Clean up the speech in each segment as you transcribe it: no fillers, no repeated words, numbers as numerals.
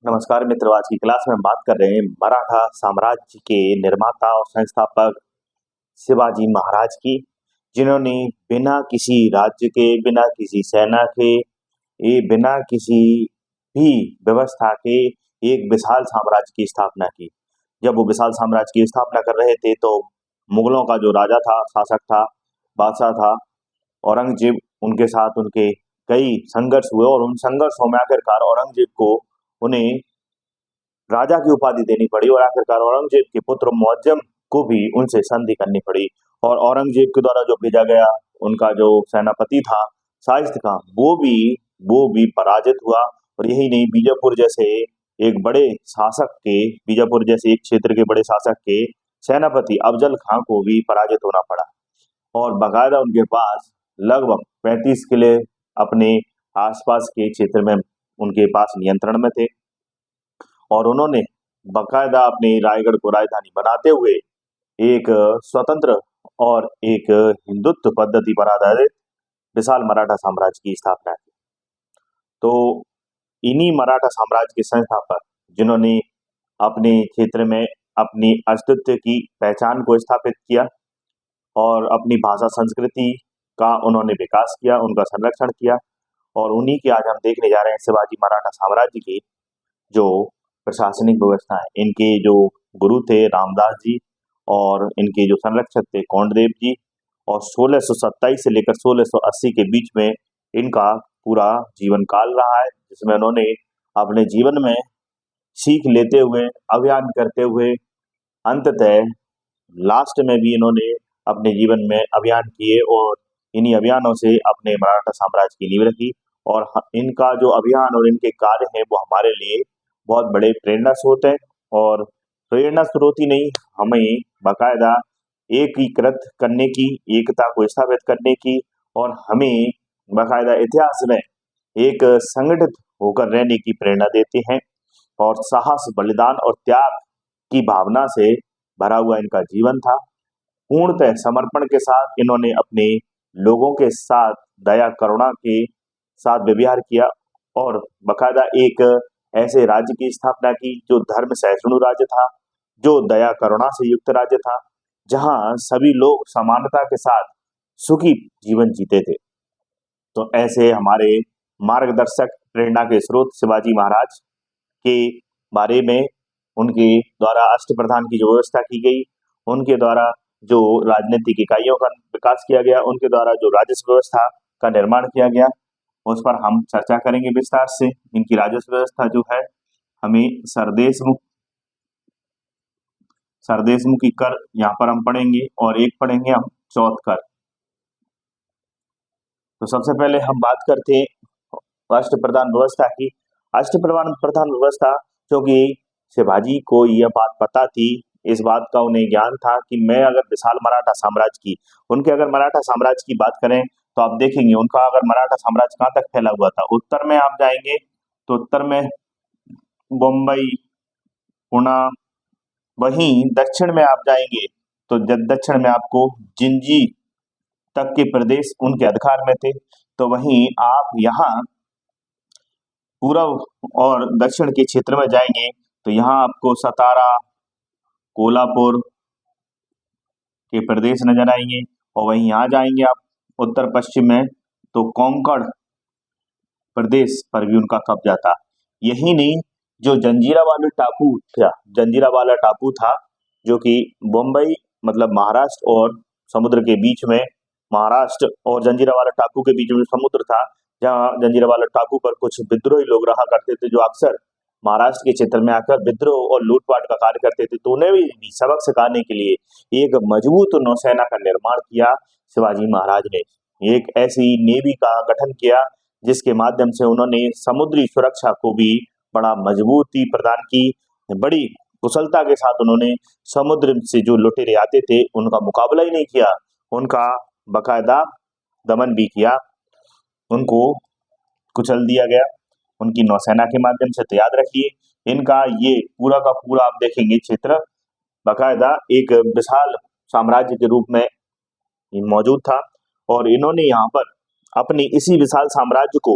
नमस्कार मित्रों, आज की क्लास में हम बात कर रहे हैं मराठा साम्राज्य के निर्माता और संस्थापक शिवाजी महाराज की, जिन्होंने बिना किसी राज्य के, बिना किसी सेना के, बिना किसी भी व्यवस्था के एक विशाल साम्राज्य की स्थापना की। जब वो विशाल साम्राज्य की स्थापना कर रहे थे तो मुगलों का जो राजा था, शासक था, बादशाह था, औरंगजेब, उनके साथ उनके कई संघर्ष हुए और उन संघर्षों में आखिरकार औरंगजेब को उन्हें राजा की उपाधि देनी पड़ी और आखिरकार औरंगजेब के पुत्र मुअज्जम को भी उनसे संधि करनी पड़ी। और औरंगजेब के द्वारा जो भेजा गया उनका जो सेनापति था शाइस्त खां, वो भी पराजित हुआ। और यही नहीं, बीजापुर जैसे एक क्षेत्र के बड़े शासक के सेनापति अफजल खां को भी पराजित होना पड़ा। और बाकायदा उनके पास लगभग 35 किले अपने आसपास के क्षेत्र में उनके पास नियंत्रण में थे और उन्होंने बाकायदा अपने रायगढ़ को राजधानी बनाते हुए एक स्वतंत्र और एक हिंदुत्व पद्धति पर आधारित विशाल मराठा साम्राज्य की स्थापना की। तो इन्हीं मराठा साम्राज्य के संस्थापक, जिन्होंने अपने क्षेत्र में अपनी अस्तित्व की पहचान को स्थापित किया और अपनी भाषा संस्कृति का उन्होंने विकास किया, उनका संरक्षण किया, और उन्हीं के आज हम देखने जा रहे हैं शिवाजी मराठा साम्राज्य की जो प्रशासनिक व्यवस्था है। इनके जो गुरु थे रामदास जी और इनके जो संरक्षक थे कोंडदेव जी, और 1627 से लेकर 1680 के बीच में इनका पूरा जीवन काल रहा है, जिसमें उन्होंने अपने जीवन में सीख लेते हुए, अभियान करते हुए, अंततः लास्ट में भी इन्होंने अपने जीवन में अभियान किए और इन्हीं अभियानों से अपने मराठा साम्राज्य की नींव रखी। और इनका जो अभियान और इनके कार्य हैं वो हमारे लिए बहुत बड़े प्रेरणा स्रोत हैं। और प्रेरणा स्रोत ही नहीं, हमें बाकायदा एकीकृत करने की, एकता को स्थापित करने की, और हमें बाकायदा इतिहास में एक संगठित होकर रहने की प्रेरणा देते हैं। और साहस, बलिदान और त्याग की भावना से भरा हुआ इनका जीवन था। पूर्णतः समर्पण के साथ इन्होंने अपने लोगों के साथ दया करुणा के साथ व्यवहार किया और बाकायदा एक ऐसे राज्य की स्थापना की जो धर्म सहिष्णु राज्य था, जो दया करुणा से युक्त राज्य था, जहां सभी लोग समानता के साथ सुखी जीवन जीते थे। तो ऐसे हमारे मार्गदर्शक, प्रेरणा के स्रोत शिवाजी महाराज के बारे में, उनके द्वारा अष्टप्रधान की जो व्यवस्था की गई, उनके द्वारा जो राजनीतिक इकाइयों का विकास किया गया, उनके द्वारा जो राजस्व व्यवस्था का निर्माण किया गया, उस पर हम चर्चा करेंगे विस्तार से। इनकी राजस्व व्यवस्था जो है, हमें सरदेशमुखी कर यहाँ पर हम पढ़ेंगे और एक पढ़ेंगे हम चौथ कर। तो सबसे पहले हम बात करते हैं अष्टप्रधान व्यवस्था की। अष्टप्रधान प्रधान व्यवस्था, क्योंकि शिवाजी को यह बात पता थी, इस बात का उन्हें ज्ञान था कि मैं अगर विशाल मराठा साम्राज्य की, उनके अगर मराठा साम्राज्य की बात करें तो आप देखेंगे उनका अगर मराठा साम्राज्य कहाँ तक फैला हुआ था। उत्तर में आप जाएंगे तो उत्तर में बम्बई, पुणे, वहीं दक्षिण में आप जाएंगे तो दक्षिण में आपको जिंजी तक के प्रदेश उनके अधिकार में थे। तो वहीं आप यहाँ पूर्व और दक्षिण के क्षेत्र में जाएंगे तो यहाँ आपको सतारा, कोल्हापुर के प्रदेश नजर आएंगे, और वहीं यहाँ जाएंगे आप उत्तर पश्चिम में तो कोंकण प्रदेश पर भी उनका कब्जा था। यही नहीं, जो जंजीरा वाला टापू था, जो कि बम्बई मतलब महाराष्ट्र और समुद्र के बीच में, महाराष्ट्र और जंजीरा वाला टापू के बीच में समुद्र था, जहाँ जंजीरा वाला टापू पर कुछ विद्रोही लोग रहा करते थे, जो अक्सर महाराष्ट्र के क्षेत्र में आकर विद्रोह और लूटपाट का कार्य करते थे। तो उन्हें भी सबक सिखाने के लिए एक मजबूत नौसेना का निर्माण किया शिवाजी महाराज ने। एक ऐसी नेवी का गठन किया जिसके माध्यम से उन्होंने समुद्री सुरक्षा को भी बड़ा मजबूती प्रदान की। बड़ी कुशलता के साथ उन्होंने समुद्र से जो लुटेरे आते थे उनका मुकाबला ही नहीं किया, उनका बाकायदा दमन भी किया, उनको कुचल दिया गया उनकी नौसेना के माध्यम से। तो याद रखिए, इनका ये पूरा का पूरा आप देखेंगे क्षेत्र बाकायदा एक विशाल साम्राज्य के रूप में मौजूद था। और इन्होंने यहाँ पर अपनी इसी विशाल साम्राज्य को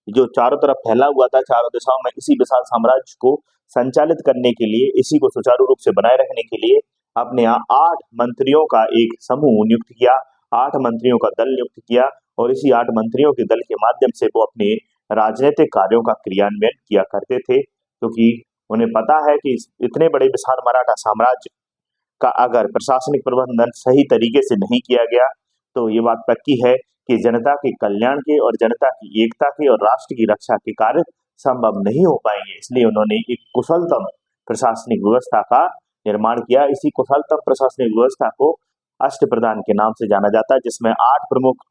जो चारों तरफ फैला हुआ था, चारों दिशाओं में, इसी विशाल साम्राज्य को संचालित करने के लिए, इसी को सुचारू रूप से बनाए रखने के लिए अपने यहाँ 8 मंत्रियों का एक समूह नियुक्त किया, 8 मंत्रियों का दल नियुक्त किया, और इसी 8 मंत्रियों के दल के माध्यम से वो अपने राजनीतिक कार्यों का क्रियान्वयन किया करते थे, क्योंकि उन्हें पता है कि इतने बड़े विशाल मराठा साम्राज्य का अगर प्रशासनिक प्रबंधन सही तरीके से नहीं किया गया, तो ये बात पक्की है कि जनता के कल्याण के और जनता की एकता के और राष्ट्र की रक्षा के कार्य संभव नहीं हो पाएंगे। इसलिए उन्होंने एक कुशलतम प्रशासनिक व्यवस्था का निर्माण किया। इसी कुशलतम प्रशासनिक व्यवस्था को अष्टप्रधान के नाम से जाना जाता है, जिसमें 8 प्रमुख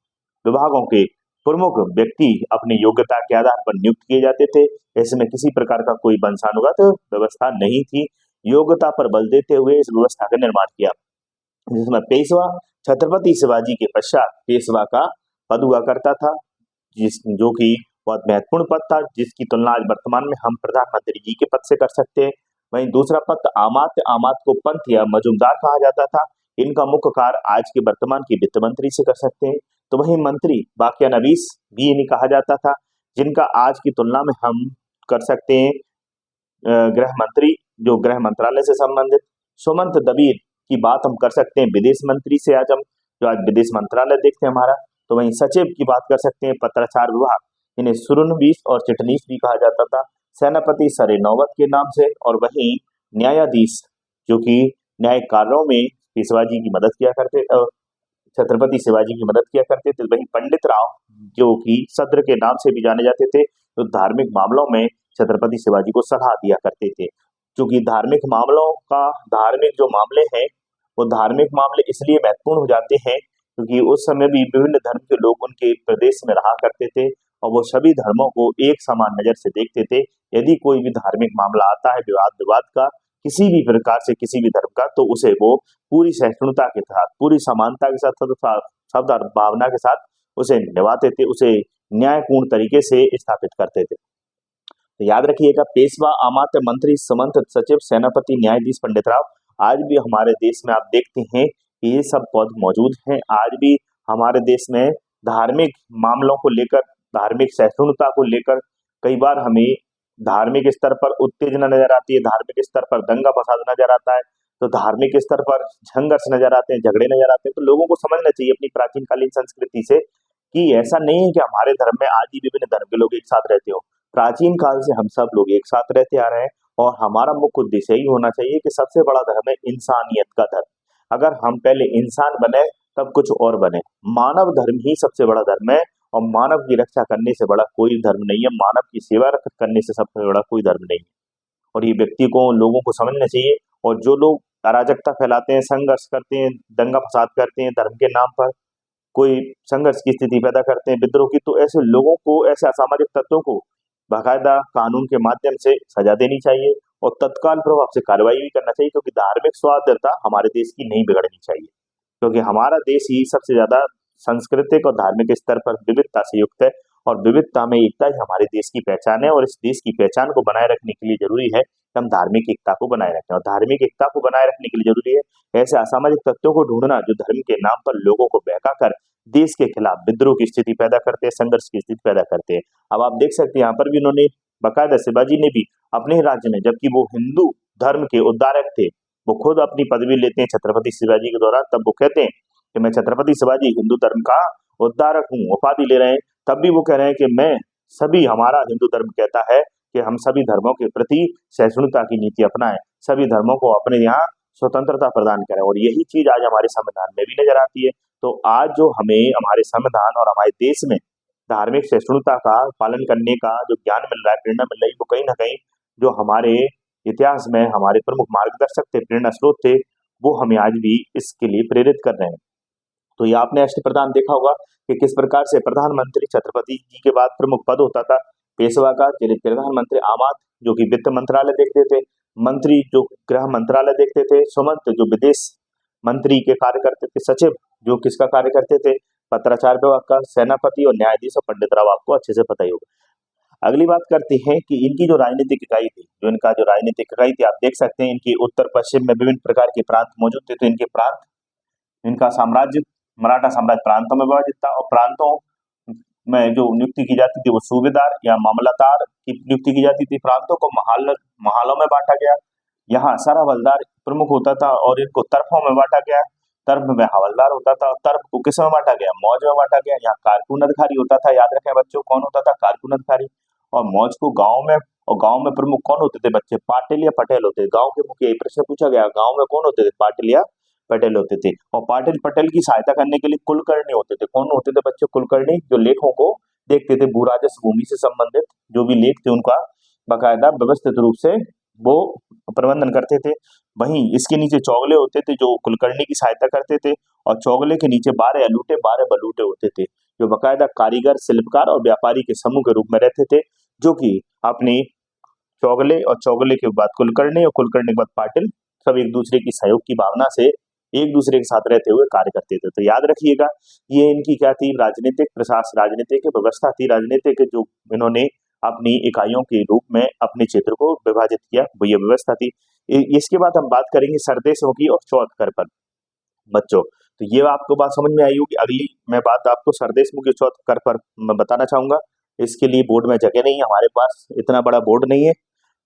विभागों के प्रमुख व्यक्ति अपनी योग्यता के आधार पर नियुक्त किए जाते थे। इसमें किसी प्रकार का कोई वंशानुगत व्यवस्था नहीं थी। योग्यता पर बल देते हुए इस व्यवस्था का निर्माण किया, जिसमें पेशवा छत्रपति शिवाजी के पश्चात पेशवा का पद हुआ करता था, जो कि बहुत महत्वपूर्ण पद था, जिसकी तुलना आज वर्तमान में हम प्रधानमंत्री जी के पद से कर सकते हैं। वहीं दूसरा पद आमात्य, आमात्य को पंत या मजूमदार कहा जाता था। इनका मुख्य कार्य आज के वर्तमान के वित्त मंत्री से कर सकते हैं। तो वही मंत्री बाकिया नवीस भी इन्हें कहा जाता था, जिनका आज की तुलना में हम कर सकते हैं गृह मंत्री, जो गृह मंत्रालय से संबंधित। सुमंत दबीर की बात हम कर सकते हैं विदेश मंत्री से, आज हम जो आज विदेश मंत्रालय देखते हैं हमारा। तो वहीं सचिव की बात कर सकते हैं पत्राचार विभाग, इन्हें सुरनबीस और चिटनीस भी कहा जाता था। सेनापति सरे नौबत के नाम से, और वहीं न्यायाधीश जो कि न्यायिक कार्यों में शिवाजी की मदद किया करते, छत्रपति शिवाजी की मदद किया करते थे। वहीं पंडित राव जो कि सद्र के नाम से भी जाने जाते थे, तो धार्मिक मामलों में छत्रपति शिवाजी को सलाह दिया करते थे। क्योंकि धार्मिक जो मामले हैं, वो धार्मिक मामले इसलिए महत्वपूर्ण हो जाते हैं क्योंकि उस समय भी विभिन्न धर्म के लोग उनके प्रदेश में रहा करते थे, और वो सभी धर्मों को एक समान नजर से देखते थे। यदि कोई भी धार्मिक मामला आता है विवाद का, किसी भी प्रकार से किसी भी धर्म का, तो उसे वो पूरी सहिष्णुता के साथ, पूरी समानता के साथ, सद्भाव भावना के साथ उसे निभाते थे, उसे न्यायपूर्ण तरीके से स्थापित करते थे। तो याद रखिएगा, पेशवा, अमात्य, मंत्री, सुमंत, सचिव, सेनापति, न्यायाधीश, पंडित राव, आज भी हमारे देश में आप देखते हैं कि ये सब पद मौजूद हैं। आज भी हमारे देश में धार्मिक मामलों को लेकर, धार्मिक सहिष्णुता को लेकर कई बार हमें धार्मिक स्तर पर उत्तेजना नजर आती है, धार्मिक स्तर पर दंगा फसाद नजर आता है, तो धार्मिक स्तर पर संघर्ष नजर आते हैं, झगड़े नजर आते हैं। तो लोगों को समझना चाहिए अपनी प्राचीन कालीन संस्कृति से कि ऐसा नहीं है कि हमारे धर्म में आज ही विभिन्न धर्म के लोग एक साथ रहते हो। प्राचीन काल से हम सब लोग एक साथ रहते आ रहे हैं, और हमारा मुख्य उद्देश्य यही होना चाहिए कि सबसे बड़ा धर्म है इंसानियत का धर्म। अगर हम पहले इंसान बने तब कुछ और बने। मानव धर्म ही सबसे बड़ा धर्म है, और मानव की रक्षा करने से बड़ा कोई धर्म नहीं है, मानव की सेवा करने से सबसे बड़ा कोई धर्म नहीं है। और ये व्यक्ति को, लोगों को समझना चाहिए। और जो लोग अराजकता फैलाते हैं, संघर्ष करते हैं, दंगा फसाद करते हैं, धर्म के नाम पर कोई संघर्ष की स्थिति पैदा करते हैं, विद्रोह की, तो ऐसे लोगों को, ऐसे असामाजिक तत्वों को बाकायदा कानून के माध्यम से सजा देनी चाहिए, और तत्काल प्रभाव से कार्रवाई भी करना चाहिए, क्योंकि धार्मिक स्वाधीनता हमारे देश की नहीं बिगड़नी चाहिए। क्योंकि हमारा देश ही सबसे ज्यादा सांस्कृतिक और धार्मिक स्तर पर विविधता से युक्त है, और विविधता में एकता ही हमारे देश की पहचान है। और इस देश की पहचान को बनाए रखने के लिए जरूरी है कि हम धार्मिक एकता को बनाए रखें, और धार्मिक एकता को बनाए रखने के लिए जरूरी है ऐसे असामाजिक तत्वों को ढूंढना जो धर्म के नाम पर लोगों को बहका कर देश के खिलाफ विद्रोह की स्थिति पैदा करते हैं, संघर्ष की स्थिति पैदा करते हैं। अब आप देख सकते हैं, यहाँ पर भी उन्होंने बाकायदा, शिवाजी ने भी अपने राज्य में, जबकि वो हिंदू धर्म के उद्धारक थे, वो खुद अपनी पदवी लेते हैं छत्रपति शिवाजी के द्वारा, तब वो कहते हैं कि मैं छत्रपति शिवाजी हिंदू धर्म का उद्धारक हूँ, उपाधि ले रहे हैं। तब भी वो कह रहे हैं कि मैं सभी, हमारा हिंदू धर्म कहता है कि हम सभी धर्मों के प्रति सहिष्णुता की नीति अपनाएं, सभी धर्मों को अपने यहाँ स्वतंत्रता प्रदान करें। और यही चीज आज हमारे संविधान में भी नजर आती है। तो आज जो हमें हमारे संविधान और हमारे देश में धार्मिक सहिष्णुता का पालन करने का जो ज्ञान मिल रहा है, प्रेरणा मिल रही है, वो कहीं ना कहीं जो हमारे इतिहास में हमारे प्रमुख मार्गदर्शक थे, प्रेरणा स्रोत थे, वो हमें आज भी इसके लिए प्रेरित कर रहे हैं। तो ये आपने अष्टप्रधान देखा होगा कि किस प्रकार से प्रधानमंत्री छत्रपति जी के बाद प्रमुख पद होता था पेशवा का, प्रधानमंत्री आमात जो कि वित्त मंत्रालय देखते थे, मंत्री जो गृह मंत्रालय देखते थे, सुमंत जो विदेश मंत्री के कार्य करते थे, सचिव जो किसका कार्य करते थे, पत्राचार विभाग का, सेनापति और न्यायाधीश और पंडित राव, आपको अच्छे से पता ही होगा। अगली बात करते हैं कि इनकी जो राजनीतिक इकाई थी, आप देख सकते हैं इनकी उत्तर पश्चिम में विभिन्न प्रकार के प्रांत मौजूद थे। तो इनके प्रांत, इनका साम्राज्य, मराठा साम्राज्य प्रांतों में विभाजित था, और प्रांतों में जो नियुक्ति की जाती थी वो सूबेदार या मामलतदार की नियुक्ति की जाती थी। प्रांतों को महालों में बांटा गया। यहाँ सारा हवलदार प्रमुख होता था और इनको तरफों में बांटा गया। तरफ में हवलदार होता था। तरफ को किस में बांटा गया? मौज में बांटा गया। यहाँ कारकुन अधिकारी होता था। याद रखें बच्चों, कौन होता था? कारकुन अधिकारी। और मौज को गाँव में, और गाँव में प्रमुख कौन होते थे बच्चे? पाटिल या पटेल होते। गाँव के मुखिया, प्रश्न पूछा गया, गाँव में कौन होते थे? पाटिल या पटेल होते थे। और पाटिल पटेल की सहायता करने के लिए कुलकर्णी होते थे। कौन होते थे बच्चों? कुलकर्णी, जो लेखों को देखते थे, भू राजस्व भूमि से संबंधित जो भी लेख थे उनका बाकायदा व्यवस्थित रूप से वो प्रबंधन करते थे। वहीं इसके नीचे चौगले होते थे जो कुलकर्णी की सहायता करते थे, और चौगले के नीचे 12 अलूटे 12 बलूटे होते थे जो बाकायदा कारीगर, शिल्पकार और व्यापारी के समूह के रूप में रहते थे, जो कि अपने चौगले और चौगले के बाद कुलकर्णी और कुलकर्णी के बाद पाटिल सब एक दूसरे की सहयोग की भावना से एक दूसरे के साथ रहते हुए कार्य करते थे। तो याद रखिएगा, ये इनकी क्या थी? राजनीतिक प्रशासन, राजनीतिक व्यवस्था थी। राजनीतिक जो इन्होंने अपनी इकाइयों के रूप में अपने क्षेत्र को विभाजित किया, वो ये व्यवस्था थी। इसके बाद हम बात करेंगे सरदेशों की और चौथ कर पर बच्चों। तो ये आपको बात समझ में आई होगी। अगली मैं बात आपको सरदेशमुखी चौथ कर पर मैं बताना चाहूंगा। इसके लिए बोर्ड में जगह नहीं है, हमारे पास इतना बड़ा बोर्ड नहीं है।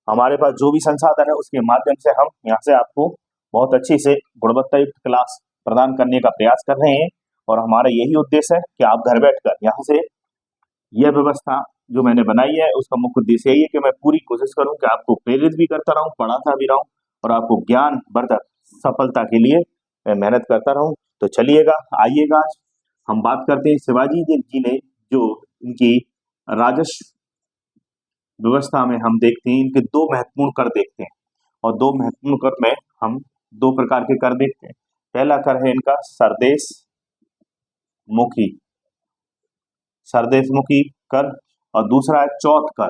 हमारे पास जो भी संसाधन है उसके माध्यम से हम यहाँ से आपको बहुत अच्छी से गुणवत्तायुक्त क्लास प्रदान करने का प्रयास कर रहे हैं, और हमारा यही उद्देश्य है कि आप घर बैठकर यहाँ से यह व्यवस्था जो मैंने बनाई है उसका मुख्य उद्देश्य यही है कि मैं पूरी कोशिश करूं कि आपको प्रेरित भी करता रहूं, पढ़ाता भी रहूं, और आपको ज्ञानवर्धक सफलता के लिए मैं मेहनत करता रहूं। तो चलिएगा, आइएगा, आज हम बात करते हैं शिवाजी जी ने जो इनकी राजस्व व्यवस्था में हम देखते हैं इनके दो महत्वपूर्ण कर देखते हैं, और दो महत्वपूर्ण कर में हम दो प्रकार के कर देखते हैं। पहला कर है इनका सरदेशमुखी कर, और दूसरा है चौथ कर।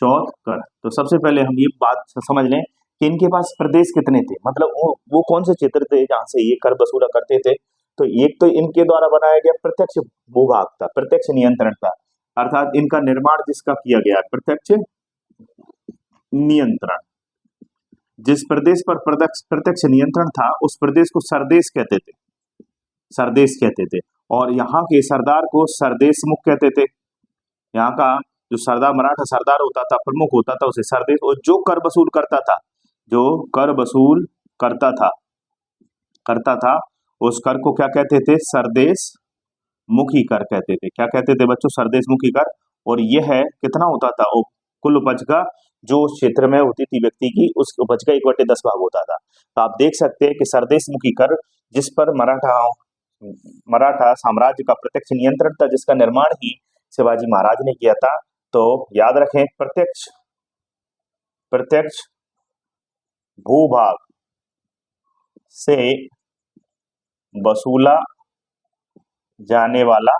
चौथ कर, तो सबसे पहले हम ये बात समझ लें कि इनके पास प्रदेश कितने थे, मतलब वो कौन से क्षेत्र थे जहां से ये कर वसूला करते थे। तो एक तो इनके द्वारा बनाया गया प्रत्यक्ष भूभाग था, प्रत्यक्ष नियंत्रण था, अर्थात इनका निर्माण जिसका किया गया प्रत्यक्ष नियंत्रण। जिस प्रदेश पर प्रत्यक्ष नियंत्रण था उस प्रदेश को सरदेश कहते थे, सरदेश कहते थे। और यहाँ के सरदार को सरदेशमुख कहते थे। यहाँ का जो सरदार, मराठा सरदार होता था, प्रमुख होता था, उसे सरदेश, और जो कर वसूल करता था, जो कर वसूल करता था उस कर को क्या कहते थे? सरदेश मुखी कर कहते थे। क्या कहते थे बच्चों? सरदेश मुखी कर। और यह है कितना होता था? कुल उपज का जो उस क्षेत्र में होती थी व्यक्ति की, उस उपज का 1/10 भाग होता था। तो आप देख सकते हैं कि सरदेश मुखी कर, जिस पर मराठा साम्राज्य का प्रत्यक्ष नियंत्रण था, जिसका निर्माण ही शिवाजी महाराज ने किया था। तो याद रखें, प्रत्यक्ष भूभाग से वसूला जाने वाला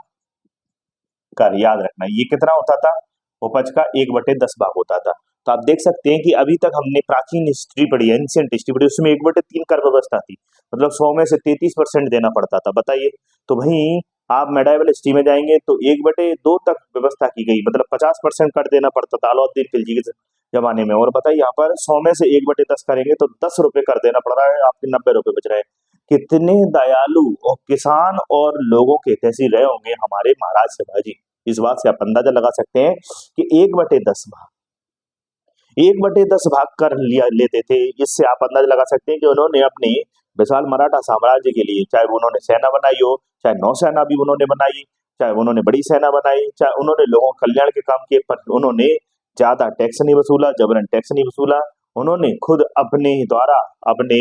कर, याद रखना, ये कितना होता था? उपज का 1/10 भाग होता था। तो आप देख सकते हैं कि अभी तक हमने प्राचीन हिस्ट्री पढ़ी है, एंशिएंट हिस्ट्री पढ़ी, उसमें 1/3 कर व्यवस्था थी, मतलब 100 में से 33% देना पड़ता था, बताइए। तो वहीं आप मेडाइवल हिस्ट्री में जाएंगे तो 1/2 तक व्यवस्था की गई, मतलब 50% कर देना पड़ता था अलाउद्दीन खिलजी के जमाने में। और बताइए यहाँ पर 100 में से 1/10 करेंगे तो 10 रुपए कर देना पड़ रहा है, आपके 90 रुपए बच रहे हैं। कितने दयालु और किसान और लोगों के हितैषी रहे होंगे हमारे महाराज शिवाजी। इस बात से आप अंदाजा लगा सकते हैं कि 1/10 भाग कर लिया लेते थे। इससे आप अंदाजा लगा सकते हैं कि उन्होंने अपने विशाल मराठा साम्राज्य के लिए, चाहे उन्होंने सेना बनाई हो, चाहे नौसेना भी उन्होंने बनाई, चाहे उन्होंने बड़ी सेना बनाई, चाहे उन्होंने लोगों के कल्याण के काम किए, पर उन्होंने ज्यादा टैक्स नहीं वसूला, जबरन टैक्स नहीं वसूला। उन्होंने खुद अपने द्वारा, अपने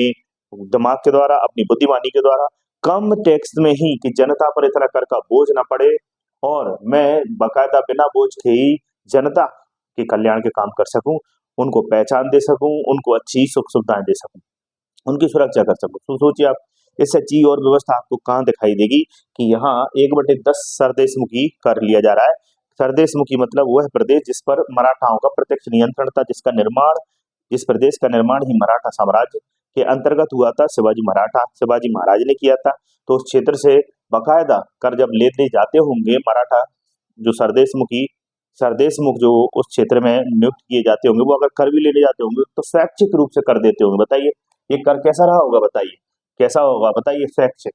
दिमाग के द्वारा, अपनी बुद्धिमानी के द्वारा कम टैक्स में ही, कि जनता पर इतना कर का बोझ ना पड़े, और मैं बाकायदा बिना बोझ के ही जनता के कल्याण के काम कर सकूं, उनको पहचान दे सकूं, उनको अच्छी सुख सुविधाएं दे सकूं, उनकी सुरक्षा कर सकूं। तो सोचिए आप, इससे अच्छी और व्यवस्था आपको कहाँ दिखाई देगी कि यहाँ 1/10 सरदेशमुखी कर लिया जा रहा है। सरदेशमुखी मतलब वह प्रदेश जिस पर मराठाओं का प्रत्यक्ष नियंत्रण था, जिस प्रदेश का निर्माण ही मराठा साम्राज्य के अंतर्गत हुआ था, शिवाजी महाराज ने किया था। तो उस क्षेत्र से बाकायदा कर जब लेते जाते होंगे मराठा, जो सरदेशमुख जो उस क्षेत्र में नियुक्त किए जाते होंगे, वो अगर कर भी लेने जाते होंगे तो स्वैच्छिक रूप से कर देते होंगे। बताइए ये कर कैसा रहा होगा? बताइए कैसा होगा? बताइए स्वैच्छिक,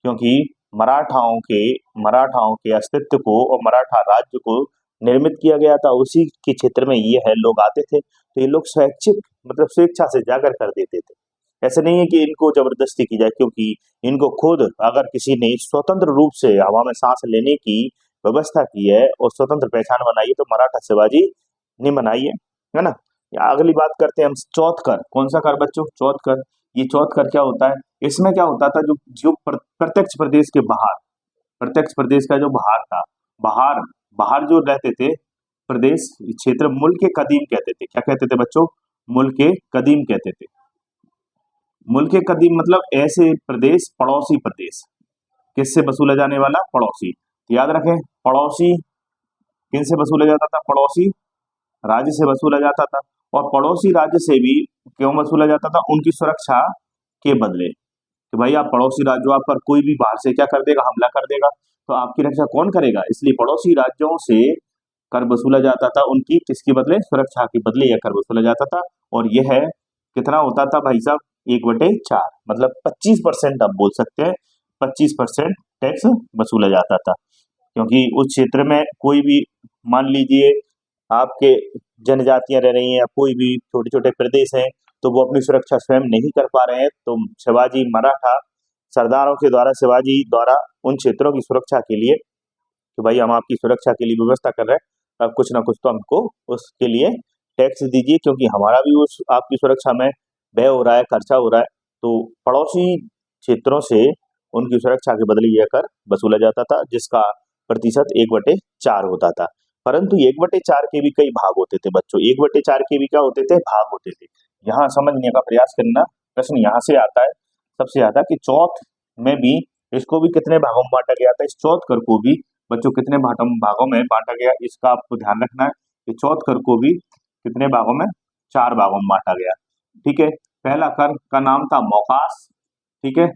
क्योंकि मराठाओं के अस्तित्व को और मराठा राज्य को निर्मित किया गया था। उसी के क्षेत्र में ये है लोग आते थे, तो ये लोग स्वैच्छिक मतलब स्वेच्छा से जाकर कर देते थे। ऐसे नहीं है कि इनको जबरदस्ती की जाए, क्योंकि इनको खुद अगर किसी ने स्वतंत्र रूप से हवा में सांस लेने की व्यवस्था की है और स्वतंत्र पहचान बनाई है, तो मराठा शिवाजी ने बनाई है ना। या अगली बात करते हैं हम चौथ कर। कौन सा कर बच्चों? चौथ कर। ये चौथ कर क्या होता है? इसमें क्या होता था, जो जो प्रत्यक्ष प्रदेश के बाहर, प्रत्यक्ष प्रदेश का जो बाहर था, बाहर बाहर जो रहते थे प्रदेश क्षेत्र, मुल्क कदीम कहते थे। क्या कहते थे बच्चों? मुल्क कदीम कहते थे। मुल्क कदीम मतलब ऐसे प्रदेश, पड़ोसी प्रदेश। किससे वसूला जाने वाला? पड़ोसी। याद रखें, पड़ोसी किनसे वसूला जाता था? पड़ोसी राज्य से वसूला जाता था। और पड़ोसी राज्य से भी क्यों वसूला जाता था? उनकी सुरक्षा के बदले, कि भाई आप पड़ोसी राज्य हो, आप पर कोई भी बाहर से क्या कर देगा? हमला कर देगा, तो आपकी रक्षा कौन करेगा? इसलिए पड़ोसी राज्यों से कर वसूला जाता था। उनकी किसके बदले? सुरक्षा के बदले यह कर वसूला जाता था। और यह है कितना होता था भाई साहब? 1/4, मतलब 25% आप बोल सकते हैं, 25% टैक्स वसूला जाता था। क्योंकि उस क्षेत्र में कोई भी, मान लीजिए आपके जनजातियां रह रही हैं या कोई भी छोटे छोटे प्रदेश हैं, तो वो अपनी सुरक्षा स्वयं नहीं कर पा रहे हैं, तो शिवाजी मराठा सरदारों के द्वारा, शिवाजी द्वारा उन क्षेत्रों की सुरक्षा के लिए, कि भाई हम आपकी सुरक्षा के लिए व्यवस्था कर रहे हैं, अब कुछ ना कुछ तो हमको उसके लिए टैक्स दीजिए, क्योंकि हमारा भी उस आपकी सुरक्षा में व्यय हो रहा है, खर्चा हो रहा है। तो पड़ोसी क्षेत्रों से उनकी सुरक्षा के बदले यह कर वसूला जाता था, जिसका प्रतिशत 1/4 होता था। परंतु 1/4 के भी कई भाग होते थे बच्चों। 1/4 के भी क्या होते थे? भाग होते थे। यहाँ समझने का प्रयास करना। प्रश्न यहाँ से आता है सबसे ज्यादा कि चौथ में भी इसको भी कितने भागों में बांटा गया था? इस चौथ कर को भी बच्चों कितने भागों में बांटा गया, इसका आपको ध्यान रखना है। कि चौथ कर को भी कितने भागों में? 4 भागों में बांटा गया। ठीक है। पहला कर का नाम था मौकास। ठीक है।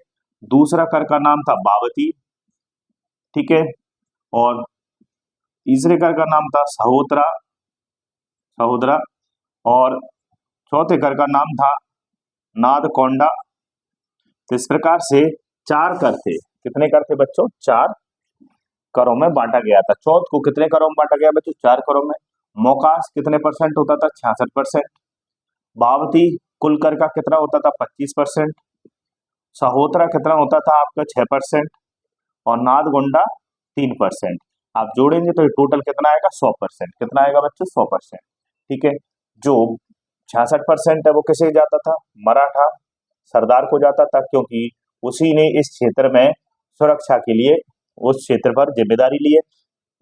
दूसरा कर का नाम था बावती। ठीक है। और तीसरे कर का नाम था सहोदरा, सहोदरा। और चौथे कर का नाम था नादकोंडा। तो इस प्रकार से 4 कर थे। कितने कर थे बच्चों? 4 करों में बांटा गया था। चौथ को कितने करों में बांटा गया बच्चों? 4 करों में। मौकास कितने परसेंट होता था? 66%। बावती कुल कर का कितना होता था? 25%। सहोदरा कितना होता था आपका? 6%। और नादगोंडा 3%। आप जोड़ेंगे तो टोटल कितना आएगा? 100%। कितना आएगा बच्चों? 100%। ठीक है। जो 66% है वो किसे जाता था? मराठा सरदार को जाता था, क्योंकि उसी ने इस क्षेत्र में सुरक्षा के लिए उस क्षेत्र पर जिम्मेदारी ली है।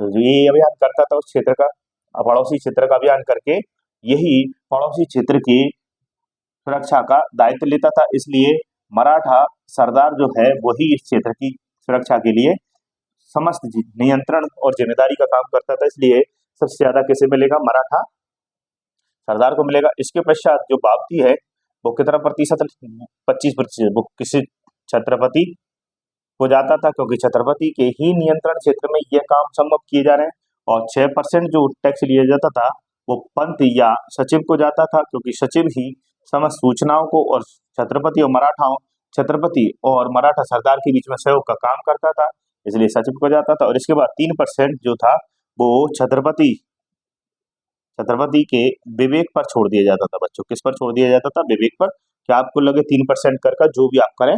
तो ये अभियान करता था उस क्षेत्र का, पड़ोसी क्षेत्र का अभियान करके यही पड़ोसी क्षेत्र की सुरक्षा का दायित्व लेता था। इसलिए मराठा सरदार जो है वही इस क्षेत्र की सुरक्षा के लिए समस्त नियंत्रण और जिम्मेदारी का काम करता था। इसलिए सबसे ज्यादा किसे मिलेगा? मराठा सरदार को मिलेगा। इसके पश्चात जो बावती है वो कितना प्रतिशत? 25%। वो किसी छत्रपति को जाता था, क्योंकि छत्रपति के ही नियंत्रण क्षेत्र में यह काम संभव किए जा रहे हैं। और 6% जो टैक्स लिया जाता था वो पंत या सचिव को जाता था, क्योंकि सचिव ही समस्त सूचनाओं को और छत्रपति और मराठा सरदार के बीच में सहयोग का काम करता था, इसलिए सचिव को जाता था। और इसके बाद 3% जो था वो छत्रपति के विवेक पर छोड़ दिया जाता था बच्चों। किस पर छोड़ दिया जाता था? विवेक पर। क्या आपको लगे 3% कर का जो भी आप करें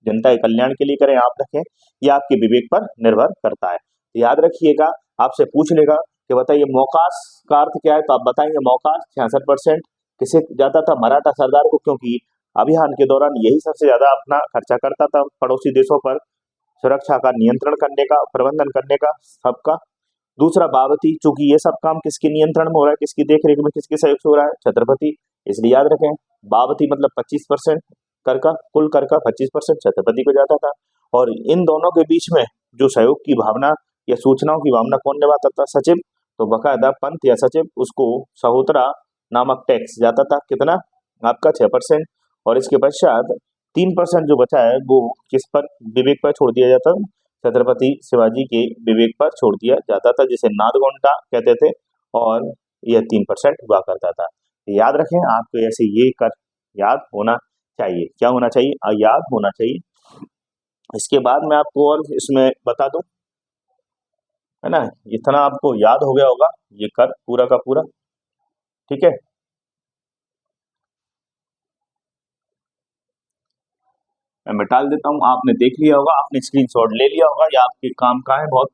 जनता के कल्याण के लिए करें, आप रखें, ये आपके विवेक पर निर्भर करता है। तो याद रखिएगा, आपसे पूछ लेगा कि बताइए मौकास का अर्थ क्या है, तो आप बताएंगे मौकास 66% किसे जाता था? मराठा सरदार को, क्योंकि अभियान के दौरान यही सबसे ज्यादा अपना खर्चा करता था पड़ोसी देशों पर सुरक्षा का नियंत्रण करने का, प्रबंधन करने का, सबका। दूसरा बावती, चूंकि ये सब काम किसके नियंत्रण में हो रहा है, किसकी देखरेख में, किसके सहयोग से हो रहा है? छत्रपति। इसलिए याद रखें बावती मतलब 25% कर का, कुल कर का 25% छत्रपति को जाता था। और इन दोनों के बीच में जो सहयोग की भावना या सूचनाओं की भावना कौन निभाता था? सचिव। तो बकायदा पंत या सचिव उसको सहोदरा नामक टैक्स जाता था। कितना? आपका 6%। और इसके पश्चात 3% जो बचा है वो किस पर? विवेक पर छोड़ दिया जाता था। छत्रपति शिवाजी के विवेक पर छोड़ दिया जाता था, जिसे नादगोंडा कहते थे। और यह 3% हुआ करता था। याद रखें, आपको ऐसे ये कर याद होना चाहिए। क्या होना चाहिए? याद होना चाहिए। इसके बाद मैं आपको और इसमें बता दूं, है ना, इतना आपको याद हो गया होगा ये कर पूरा का पूरा, ठीक है। मैं मिटा देता हूँ, आपने देख लिया होगा, आपने स्क्रीनशॉट ले लिया होगा, या आपके काम का है बहुत,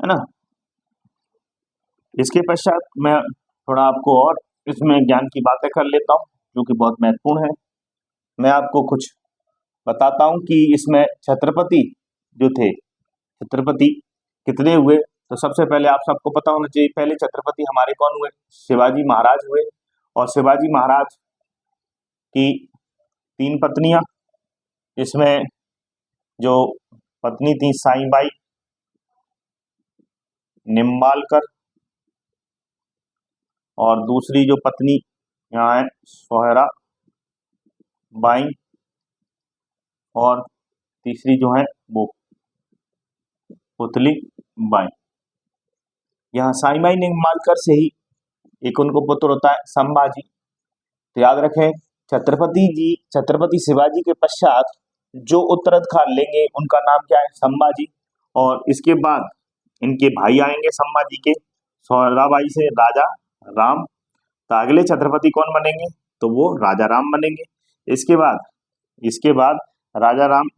है ना। इसके पश्चात मैं थोड़ा आपको और इसमें ज्ञान की बातें कर लेता हूँ जो कि बहुत महत्वपूर्ण है। मैं आपको कुछ बताता हूँ कि इसमें छत्रपति जो थे, छत्रपति कितने हुए, तो सबसे पहले आप सबको पता होना चाहिए, पहले छत्रपति हमारे कौन हुए, शिवाजी महाराज हुए। और शिवाजी महाराज की 3 पत्नियां, इसमें जो पत्नी थी साईबाई, निम्बालकर, और दूसरी जो पत्नी यहाँ है सोहरा बाई, और तीसरी जो है वो पुतली बाई। यहाँ साईबाई निम्बालकर से ही एक उनको पुत्र होता है संभाजी। तो याद रखें, छत्रपति शिवाजी के पश्चात जो उत्तराधिकार लेंगे उनका नाम क्या है, संभाजी। और इसके बाद इनके भाई आएंगे संभाजी के, सोहराबाई से राजा राम। तो अगले छत्रपति कौन बनेंगे, तो वो राजा राम बनेंगे। इसके बाद राजा राम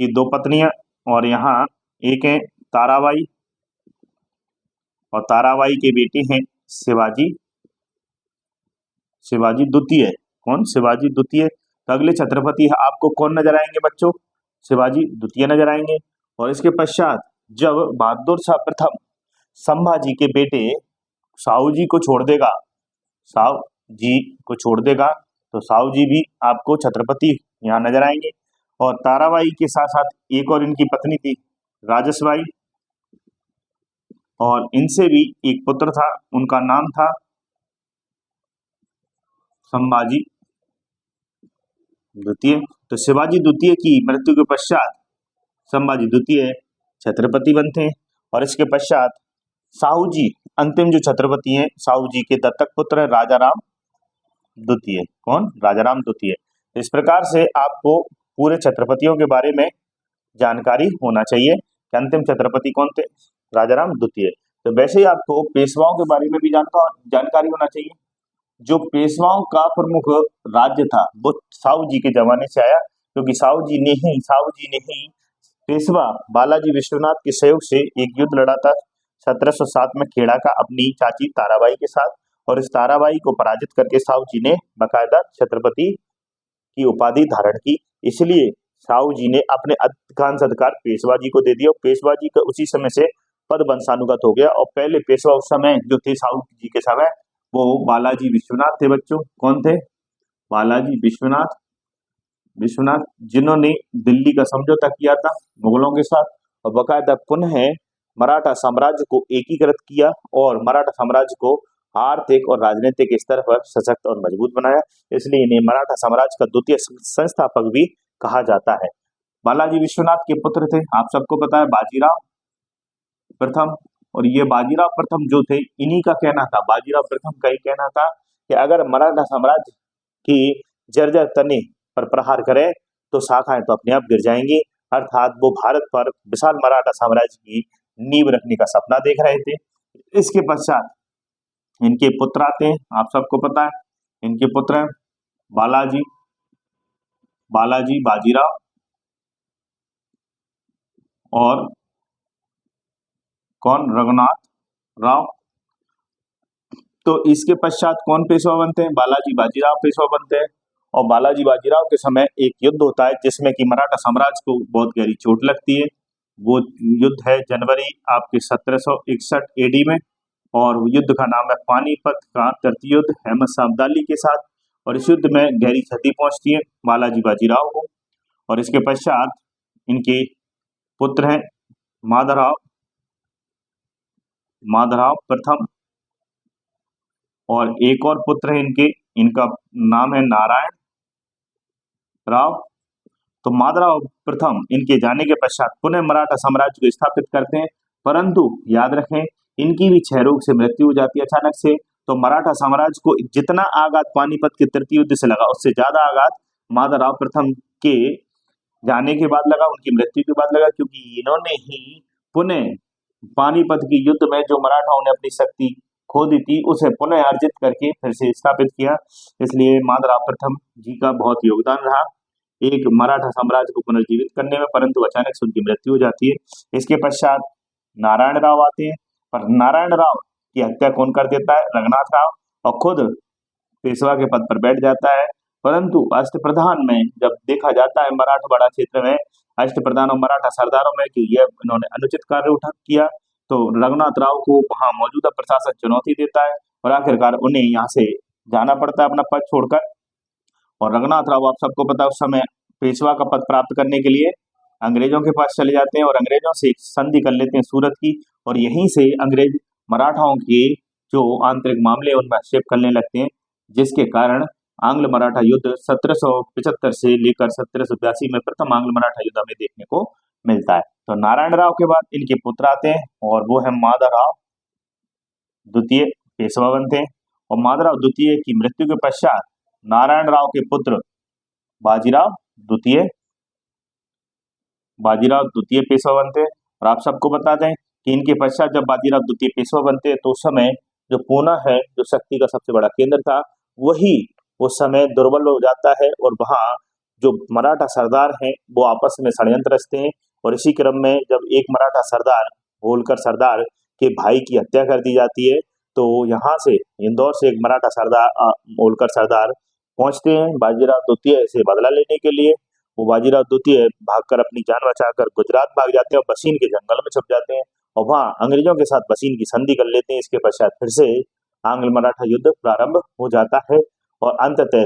की 2 पत्नियां, और यहाँ एक है ताराबाई, और ताराबाई के बेटे हैं शिवाजी द्वितीय। कौन, शिवाजी द्वितीय। तो अगले छत्रपति आपको कौन नजर आएंगे बच्चों, शिवाजी द्वितीय नजर आएंगे। और इसके पश्चात जब बहादुर शाह प्रथम संभाजी के बेटे साहू जी को छोड़ देगा, तो साहू जी भी आपको छत्रपति यहाँ नजर आएंगे। और ताराबाई के साथ साथ एक और इनकी पत्नी थी राजसबाई, और इनसे भी एक पुत्र था, उनका नाम था संभाजी द्वितीय। तो शिवाजी द्वितीय की मृत्यु के पश्चात संभाजी द्वितीय छत्रपति बनते हैं। और इसके पश्चात साहू जी अंतिम जो छत्रपति हैं, साहू जी के दत्तक पुत्र है राजा राम द्वितीय। कौन, राजा राम द्वितीय। इस प्रकार से आपको पूरे छत्रपतियों के बारे में जानकारी होना चाहिए कि अंतिम छत्रपति कौन थे, राजा राम द्वितीय। तो वैसे ही आपको पेशवाओं के बारे में भी जानकारी होना चाहिए। जो पेशवाओं का प्रमुख राज्य था वो साहू जी के जमाने से आया, क्योंकि साहू जी ने ही पेशवा बालाजी विश्वनाथ के सहयोग से एक युद्ध लड़ा था 1707 में खेड़ा का अपनी चाची ताराबाई के साथ। और इस ताराबाई को पराजित करके साहू जी ने बाकायदा छत्रपति की उपाधि धारण की। इसलिए साहू जी ने अपने अधिकांश अधिकार पेशवा जी को दे दिया। पेशवा जी का उसी समय से पद वंशानुगत हो गया, और पहले पेशवा उस समय जो थे साहू जी के समय, वो बालाजी विश्वनाथ थे बच्चों। कौन थे, बालाजी विश्वनाथ, जिन्होंने दिल्ली का समझौता किया था मुगलों के साथ, और बाकायदा पुनः मराठा साम्राज्य को एकीकृत किया, और मराठा साम्राज्य को आर्थिक और राजनीतिक स्तर पर सशक्त और मजबूत बनाया। इसलिए इन्हें मराठा साम्राज्य का द्वितीय संस्थापक भी कहा जाता है। बालाजी विश्वनाथ के पुत्र थे, आप सबको पता है, बाजीराव प्रथम। और ये बाजीराव प्रथम जो थे, इन्हीं का कहना था, बाजीराव प्रथम का ही कहना था कि अगर मराठा साम्राज्य की जर्जर तने पर प्रहार करे तो शाखाएं तो अपने आप गिर जाएंगी। अर्थात वो भारत पर विशाल मराठा साम्राज्य की नींव रखने का सपना देख रहे थे। इसके पश्चात इनके पुत्र आते हैं, आप सबको पता है, इनके पुत्र हैं बालाजी बाजीराव और कौन, रघुनाथ राव। तो इसके पश्चात कौन पेशवा बनते हैं, बालाजी बाजीराव पेशवा बनते हैं। और बालाजी बाजीराव के समय एक युद्ध होता है जिसमें कि मराठा साम्राज्य को बहुत गहरी चोट लगती है। वो युद्ध है जनवरी आपके 1761 एडी में, और युद्ध का नाम है पानीपत का तृतीय युद्ध, अहमद शाह अब्दाली के साथ। और इस युद्ध में गहरी क्षति पहुंचती है बालाजी बाजीराव को। और इसके पश्चात इनके पुत्र हैं माधवराव प्रथम, और एक और पुत्र है इनका नाम है नारायण राव। तो माधवराव प्रथम इनके जाने के पश्चात पुनः मराठा साम्राज्य को स्थापित करते हैं, परंतु याद रखें इनकी भी क्षय रोग से मृत्यु हो जाती है अचानक से। तो मराठा साम्राज्य को जितना आघात पानीपत के तृतीय युद्ध से लगा, उससे ज्यादा आघात माधवराव प्रथम के जाने के बाद लगा, उनकी मृत्यु के बाद लगा, क्योंकि इन्होंने ही पुनः पानीपत की युद्ध में जो मराठाओं ने अपनी शक्ति खो दी थी उसे पुनः अर्जित करके फिर से स्थापित किया। इसलिए माधवराव प्रथम जी का बहुत योगदान रहा एक मराठा साम्राज्य को पुनर्जीवित करने में, परंतु अचानक से उनकी मृत्यु हो जाती है। इसके पश्चात नारायण राव आते हैं, पर नारायण राव की हत्या कौन कर देता है? रघुनाथ राव, और खुद पेशवा के पद पर बैठ जाता है। परंतु अष्टप्रधान में जब देखा जाता है मराठवाड़ा क्षेत्र में अष्टप्रधान और मराठा सरदारों में कि यह इन्होंने अनुचित कार्य उठा किया, तो रघुनाथ राव को वहां मौजूदा प्रशासन चुनौती देता है और आखिरकार उन्हें यहाँ से जाना पड़ता है अपना पद छोड़कर। और रघुनाथ राव, आप सबको पता है, उस समय पेशवा का पद प्राप्त करने के लिए अंग्रेजों के पास चले जाते हैं और अंग्रेजों से एक संधि कर लेते हैं सूरत की, और यहीं से अंग्रेज मराठाओं के जो आंतरिक मामले उनमें हस्तक्षेप करने लगते हैं, जिसके कारण आंग्ल मराठा युद्ध 1775 से लेकर 1782 में प्रथम आंग्ल मराठा युद्ध हमें देखने को मिलता है। तो नारायण राव के बाद इनके पुत्र आते हैं और वो है माधवराव द्वितीय, पेशवा बनते हैं। और माधवराव द्वितीय की मृत्यु के पश्चात नारायण राव के पुत्र बाजीराव द्वितीय पेशवा बनते हैं। और आप सबको बता दें कि इनके पश्चात जब बाजीराव द्वितीय पेशवा बनते हैं तो उस समय जो पूना है, जो शक्ति का सबसे बड़ा केंद्र था, वही उस समय दुर्बल हो जाता है और वहां जो मराठा सरदार हैं वो आपस में षड्यंत्र रचते हैं। और इसी क्रम में जब एक मराठा सरदार होलकर सरदार के भाई की हत्या कर दी जाती है, तो यहाँ से इंदौर से एक मराठा सरदार होलकर सरदार पहुंचते हैं बाजीराव द्वितीय से बदला लेने के लिए। वो बाजीराव द्वितीय भागकर अपनी जान बचाकर गुजरात भाग जाते हैं और बसीन के जंगल में छुप जाते हैं और वहां अंग्रेजों के साथ बसीन की संधि कर लेते हैं। इसके पश्चात फिर से आंग्ल मराठा युद्ध प्रारंभ हो जाता है और अंततः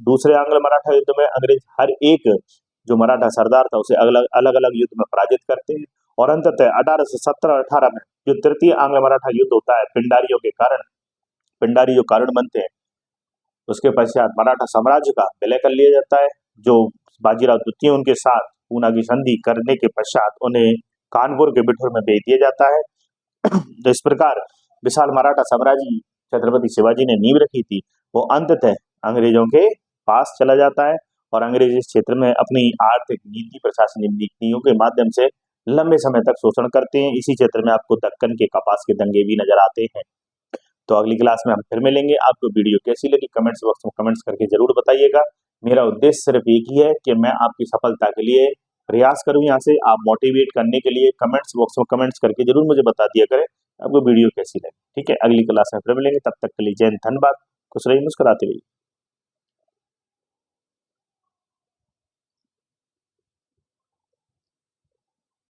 दूसरे आंग्ल मराठा युद्ध में अंग्रेज हर एक जो मराठा सरदार था उसे अलग अलग युद्ध में पराजित करते हैं और अंततः 1817-18 में जो तृतीय आंग्ल मराठा युद्ध होता है पिंडारी जो कारण बनते हैं, उसके पश्चात मराठा साम्राज्य का विलय कर लिया जाता है। जो बाजीराव द्वितीय उनके साथ पूना की संधि करने के पश्चात उन्हें कानपुर के बिठूर में भेज दिया जाता है। तो इस प्रकार विशाल मराठा साम्राज्य छत्रपति शिवाजी ने नींव रखी थी, वो अंततः अंग्रेजों के पास चला जाता है और अंग्रेज इस क्षेत्र में अपनी आर्थिक नीति, प्रशासनिक नीतियों के माध्यम से लंबे समय तक शोषण करते हैं। इसी क्षेत्र में आपको दक्कन के कपास के दंगे भी नजर आते हैं। तो अगली क्लास में हम फिर मिलेंगे। आपको वीडियो कैसी लगी कमेंट्स बॉक्स में कमेंट्स करके जरूर बताइएगा। मेरा उद्देश्य सिर्फ एक ही है कि मैं आपकी सफलता के लिए प्रयास करूं। यहाँ से आप मोटिवेट करने के लिए कमेंट्स बॉक्स में कमेंट्स करके जरूर मुझे बता दिया करें आपको वीडियो कैसी लगी। ठीक है, अगली क्लास में फिर मिलेंगे। तब तक के लिए जय हिंद, धन्यवाद, खुश रहिए, मुस्कुराते रहिए।